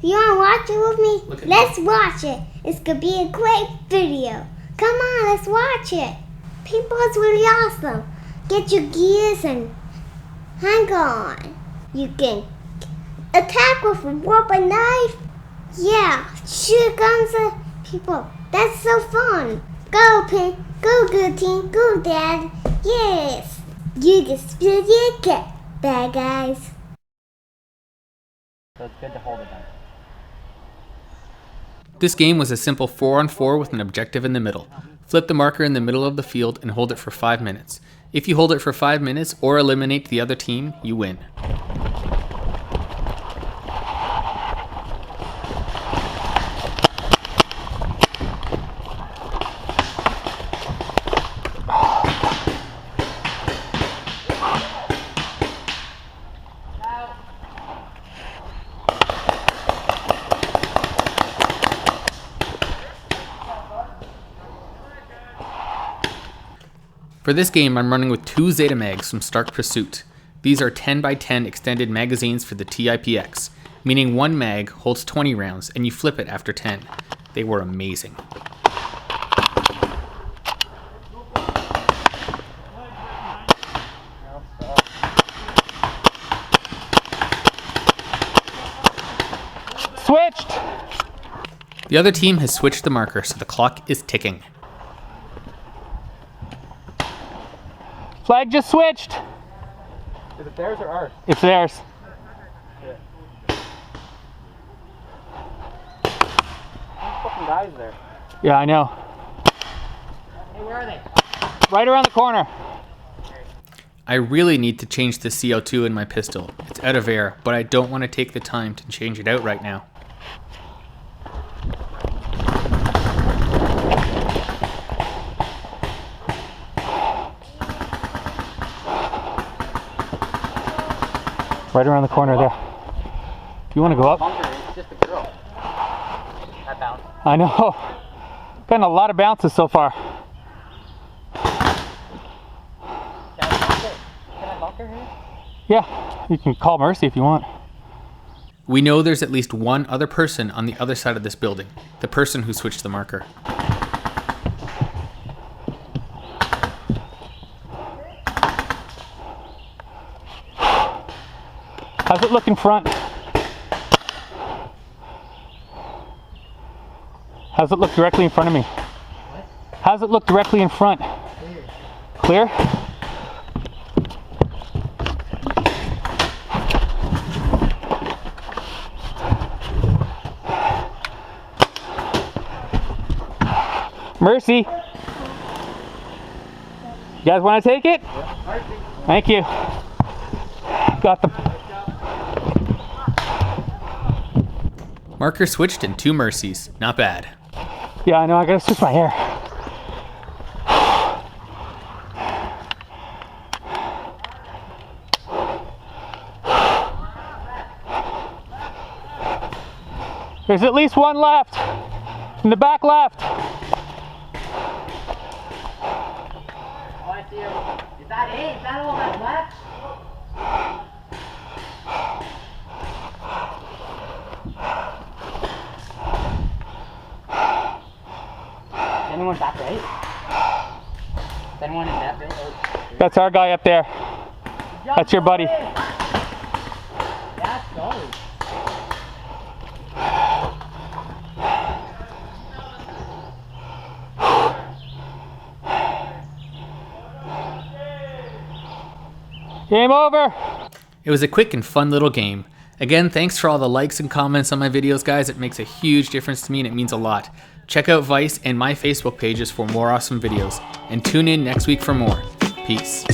You wanna watch it with me? Let's watch it. It's gonna be a great video. Come on, let's watch it. Paintball's really awesome. Get your gears and hang on. You can attack with a rubber knife. Yeah, shoot guns at people. That's so fun. Go, go, good team. Go, Dad. Yes. You can spill your cat, bad guys. So it's good to hold it then. This game was a simple 4-on-4 with an objective in the middle. Flip the marker in the middle of the field and hold it for 5 minutes. If you hold it for 5 minutes or eliminate the other team, you win. For this game, I'm running with 2 ZetaMags from Stark Pursuit. These are 10x10 extended magazines for the TIPX, meaning one mag holds 20 rounds and you flip it after 10. They were amazing. Switched! The other team has switched the marker, so the clock is ticking. Flag just switched. Is it theirs or ours? It's theirs. Yeah. There's fucking guys there. Yeah, I know. Hey, where are they? Right around the corner. I really need to change the CO2 in my pistol. It's out of air, but I don't want to take the time to change it out right now. Right around the corner there. You want to go up? It's just a girl. That bounce. I know. Gotten a lot of bounces so far. Can I bunker here? Yeah, you can call Mercy if you want. We know there's at least one other person on the other side of this building, the person who switched the marker. How's it look in front? How's it look directly in front of me? How's it look directly in front? Clear? Mercy. You guys want to take it? Thank you. Got the Marker switched and 2 mercies. Not bad. Yeah, I know, I gotta switch my hair. There's at least one left. In the back left. Oh, I see you. Is that it? Is that all that's left? Anyone back right? Is anyone in that building? That's our guy up there. That's your buddy. That's solid. Game over. It was a quick and fun little game. Again, thanks for all the likes and comments on my videos, guys. It makes a huge difference to me and it means a lot. Check out Vice and my Facebook pages for more awesome videos. And tune in next week for more. Peace.